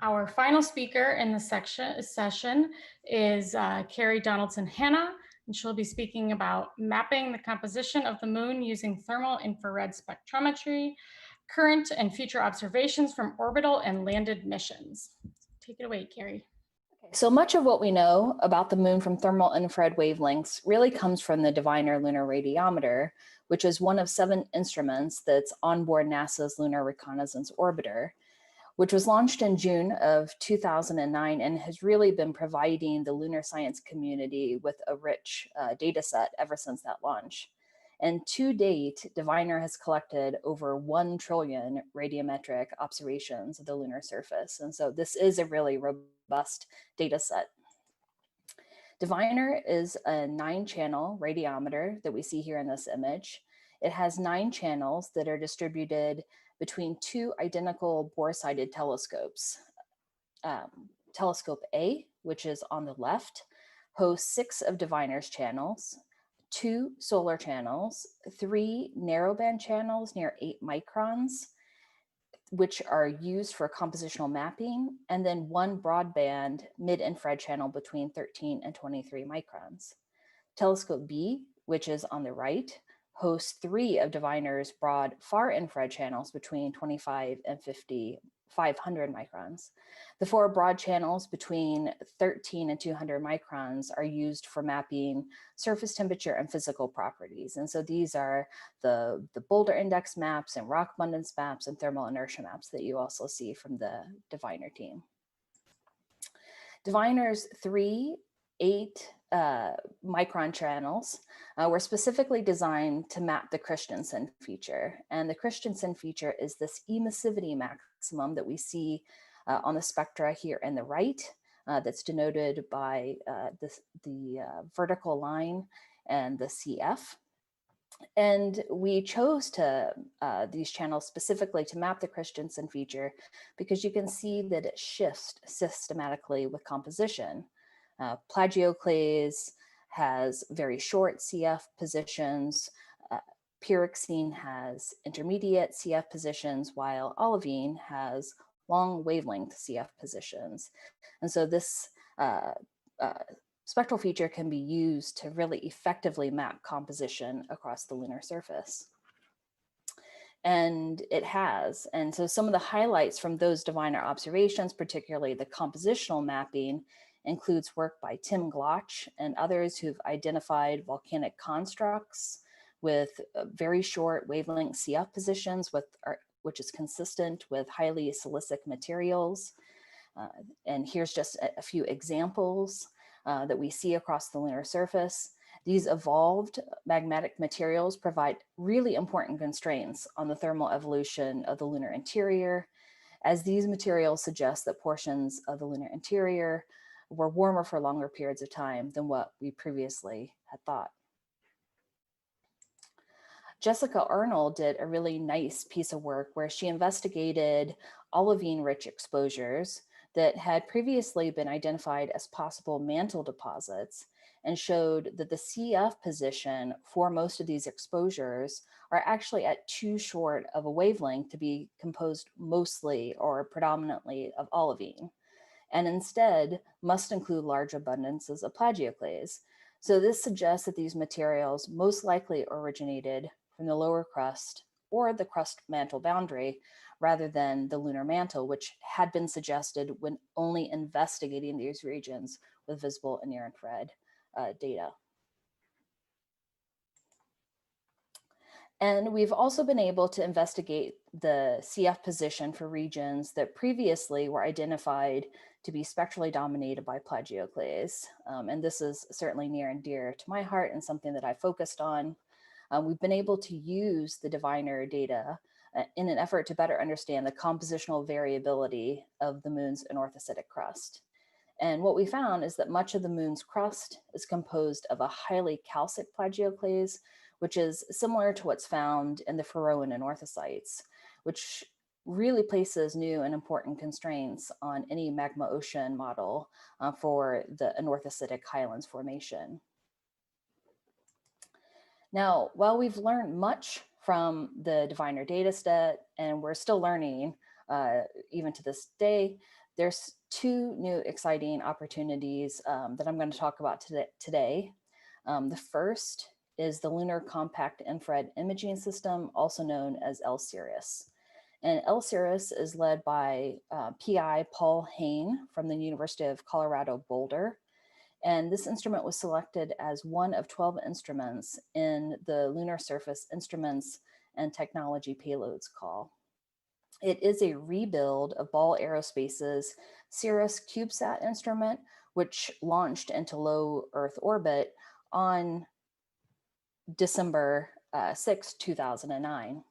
Our final speaker in the session is Kerri Donaldson Hanna, and she'll be speaking about mapping the composition of the moon using thermal infrared spectrometry, current and future observations from orbital and landed missions. Take it away, Kerri. So much of what we know about the moon from thermal infrared wavelengths really comes from the Diviner Lunar Radiometer, which is one of 7 instruments that's on board NASA's Lunar Reconnaissance Orbiter, which was launched in June of 2009 and has really been providing the lunar science community with a rich data set ever since that launch. And to date, Diviner has collected over 1 trillion radiometric observations of the lunar surface. And so this is a really robust data set. Diviner is a 9-channel radiometer that we see here in this image. It has 9 channels that are distributed between 2 identical bore-sided telescopes. Telescope A, which is on the left, hosts 6 of Diviner's channels, 2 solar channels, 3 narrowband channels near 8 microns, which are used for compositional mapping, and then 1 broadband mid-infrared channel between 13 and 23 microns. Telescope B, which is on the right, hosts 3 of Diviner's broad far infrared channels between 25 and 500 microns. The 4 broad channels between 13 and 200 microns are used for mapping surface temperature and physical properties. And so these are the boulder index maps and rock abundance maps and thermal inertia maps that you also see from the Diviner team. Diviner's 3 8-micron channels were specifically designed to map the Christensen feature. And the Christensen feature is this emissivity maximum that we see on the spectra here in the right, that's denoted by the vertical line and the CF. And we chose these channels specifically to map the Christensen feature because you can see that it shifts systematically with composition. Plagioclase has very short CF positions. Pyroxene has intermediate CF positions, while olivine has long wavelength CF positions. And so this spectral feature can be used to really effectively map composition across the lunar surface. And it has. And so some of the highlights from those Diviner observations, particularly the compositional mapping, includes work by Tim Gloch and others who've identified volcanic constructs with very short wavelength CF positions, which is consistent with highly silicic materials. And here's just a few examples that we see across the lunar surface. These evolved magmatic materials provide really important constraints on the thermal evolution of the lunar interior, as these materials suggest that portions of the lunar interior were warmer for longer periods of time than what we previously had thought. Jessica Arnold did a really nice piece of work where she investigated olivine-rich exposures that had previously been identified as possible mantle deposits and showed that the CF position for most of these exposures are actually at too short of a wavelength to be composed mostly or predominantly of olivine, and instead must include large abundances of plagioclase. So this suggests that these materials most likely originated from the lower crust or the crust mantle boundary rather than the lunar mantle, which had been suggested when only investigating these regions with visible and near-infrared data. And we've also been able to investigate the CF position for regions that previously were identified to be spectrally dominated by plagioclase. And this is certainly near and dear to my heart and something that I focused on. We've been able to use the Diviner data in an effort to better understand the compositional variability of the moon's anorthositic crust. And what we found is that much of the moon's crust is composed of a highly calcic plagioclase, which is similar to what's found in the Faroan anorthosites, which really places new and important constraints on any magma ocean model for the anorthositic highlands formation. Now, while we've learned much from the Diviner data set, and we're still learning even to this day, There's two new exciting opportunities that I'm going to talk about today. The first is the Lunar Compact Infrared Imaging System, also known as L-CIRIS. And L-CIRIS is led by PI Paul Hain from the University of Colorado Boulder. And this instrument was selected as one of 12 instruments in the Lunar Surface Instruments and Technology Payloads call. It is a rebuild of Ball Aerospace's CIRIS CubeSat instrument, which launched into low Earth orbit on December 6, 2009.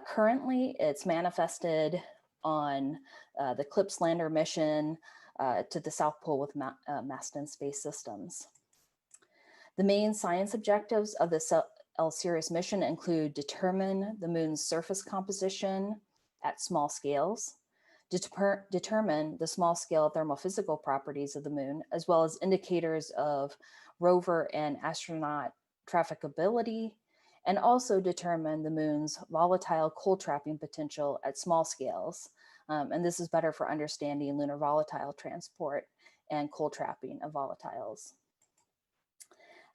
Currently, it's manifested on the CLIPS lander mission to the South Pole with Masten Space Systems. The main science objectives of the L-CIRIS mission include determine the moon's surface composition at small scales, determine the small scale thermophysical properties of the moon, as well as indicators of rover and astronaut trafficability, and also determine the moon's volatile cold trapping potential at small scales. And this is better for understanding lunar volatile transport and cold trapping of volatiles.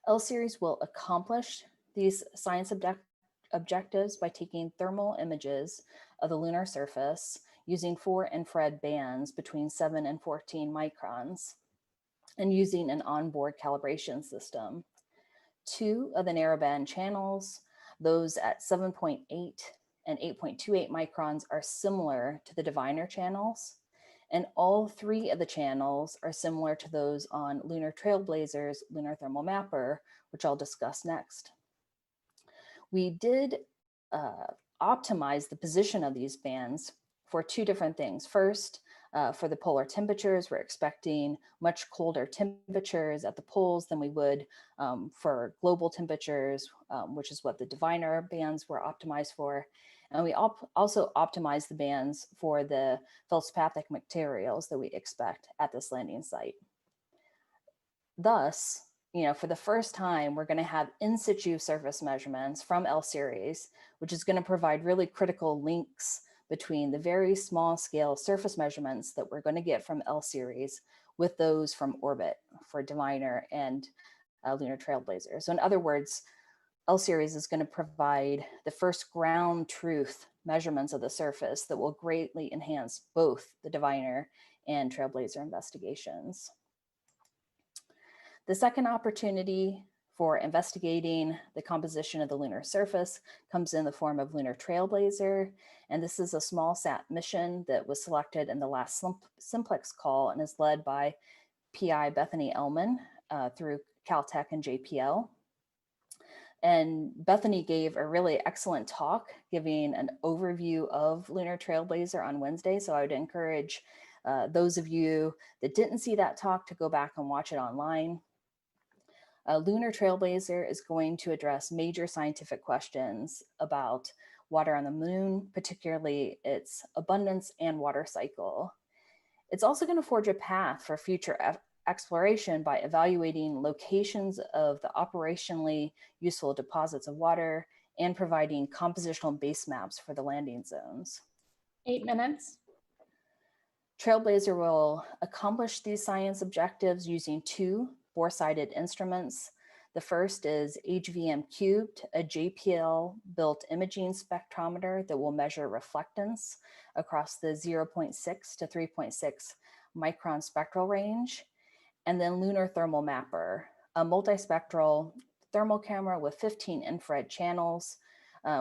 L-CIRIS will accomplish these science objectives by taking thermal images of the lunar surface using 4 infrared bands between 7 and 14 microns and using an onboard calibration system. 2 of the narrowband channels, those at 7.8 and 8.28 microns, are similar to the diviner channels, and all 3 of the channels are similar to those on Lunar Trailblazer's Lunar Thermal Mapper, which I'll discuss next. We did optimize the position of these bands for 2 different things. First, for the polar temperatures, we're expecting much colder temperatures at the poles than we would for global temperatures, which is what the diviner bands were optimized for. And we also optimized the bands for the feldspathic materials that we expect at this landing site. Thus, for the first time, we're going to have in situ surface measurements from L-CIRIS, which is going to provide really critical links between the very small scale surface measurements that we're going to get from L-CIRIS with those from orbit for diviner and Lunar Trailblazer. So in other words, L-CIRIS is going to provide the first ground truth measurements of the surface that will greatly enhance both the diviner and Trailblazer investigations. The second opportunity for investigating the composition of the lunar surface comes in the form of Lunar Trailblazer. And this is a small sat mission that was selected in the last simplex call and is led by PI Bethany Ellman through Caltech and JPL. And Bethany gave a really excellent talk giving an overview of Lunar Trailblazer on Wednesday. So I would encourage those of you that didn't see that talk to go back and watch it online. Lunar Trailblazer is going to address major scientific questions about water on the moon, particularly its abundance and water cycle. It's also going to forge a path for future exploration by evaluating locations of the operationally useful deposits of water and providing compositional base maps for the landing zones. 8 minutes. Trailblazer will accomplish these science objectives using 2 four-sided instruments. The first is HVM Cubed, a JPL-built imaging spectrometer that will measure reflectance across the 0.6 to 3.6 micron spectral range. And then Lunar Thermal Mapper, a multispectral thermal camera with 15 infrared channels,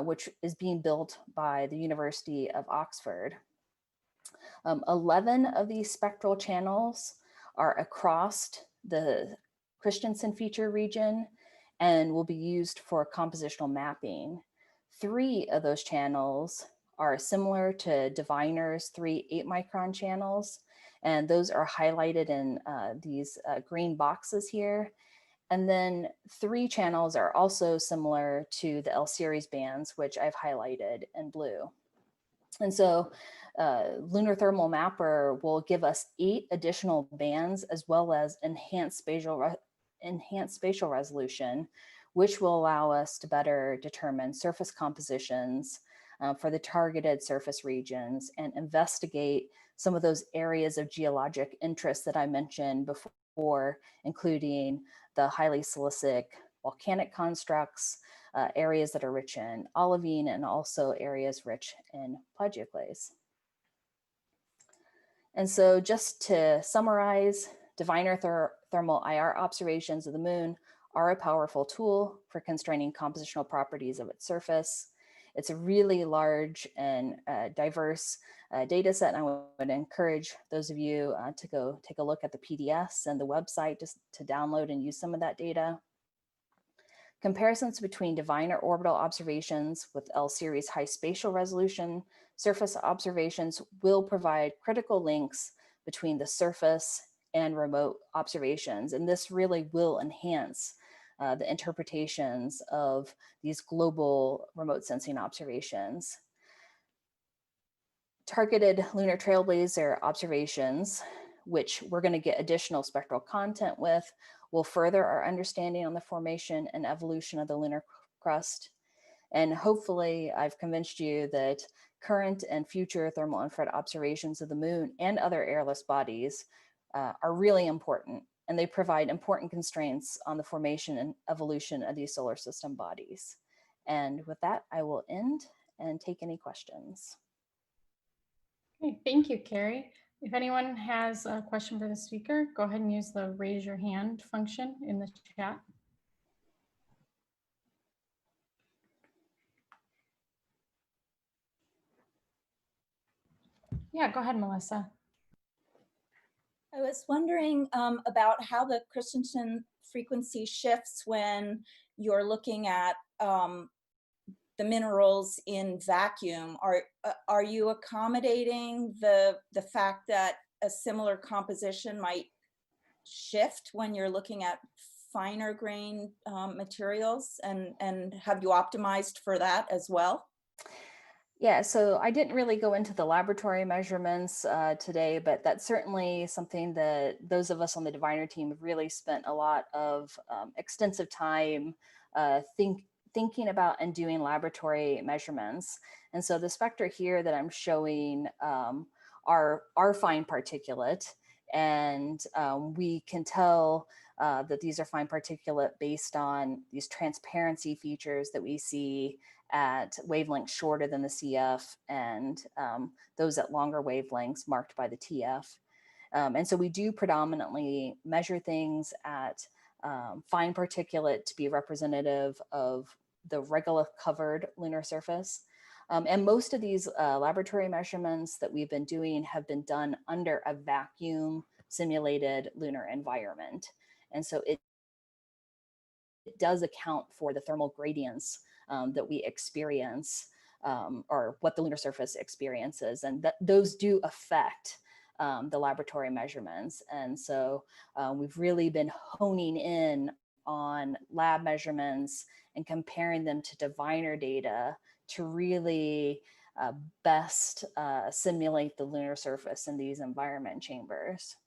which is being built by the University of Oxford. 11 of these spectral channels are across the Christensen feature region and will be used for compositional mapping. 3 of those channels are similar to Diviner's 3 8-micron channels, and those are highlighted in these green boxes here. And then 3 channels are also similar to the L-CIRIS bands, which I've highlighted in blue. And so Lunar Thermal Mapper will give us 8 additional bands as well as enhanced spatial resolution, which will allow us to better determine surface compositions for the targeted surface regions and investigate some of those areas of geologic interest that I mentioned before, including the highly silicic volcanic constructs, areas that are rich in olivine, and also areas rich in plagioclase. And so just to summarize, diviner thermal IR observations of the moon are a powerful tool for constraining compositional properties of its surface. It's a really large and diverse data set, and I would encourage those of you to go take a look at the PDFs and the website just to download and use some of that data. Comparisons between diviner orbital observations with L-CIRIS high spatial resolution surface observations will provide critical links between the surface and remote observations, and this really will enhance the interpretations of these global remote sensing observations. Targeted lunar trailblazer observations, which we're going to get additional spectral content with, will further our understanding on the formation and evolution of the lunar crust. And hopefully I've convinced you that current and future thermal infrared observations of the moon and other airless bodies are really important, and they provide important constraints on the formation and evolution of these solar system bodies. And with that, I will end and take any questions. Okay, thank you, Kerri. If anyone has a question for the speaker, go ahead and use the raise your hand function in the chat. Yeah, go ahead, Melissa. I was wondering about how the Christensen frequency shifts when you're looking at the minerals in vacuum. Are you accommodating the fact that a similar composition might shift when you're looking at finer grain materials, and have you optimized for that as well? Yeah, so I didn't really go into the laboratory measurements today, but that's certainly something that those of us on the diviner team have really spent a lot of extensive time thinking about and doing laboratory measurements. And so the spectra here that I'm showing are fine particulate, and we can tell that these are fine particulate based on these transparency features that we see at wavelengths shorter than the CF, and those at longer wavelengths marked by the TF. And so we do predominantly measure things at fine particulate to be representative of the regolith covered lunar surface. And most of these laboratory measurements that we've been doing have been done under a vacuum simulated lunar environment. And so it does account for the thermal gradients that we experience, or what the lunar surface experiences, and those do affect the laboratory measurements. And so we've really been honing in on lab measurements and comparing them to diviner data to really best simulate the lunar surface in these environment chambers.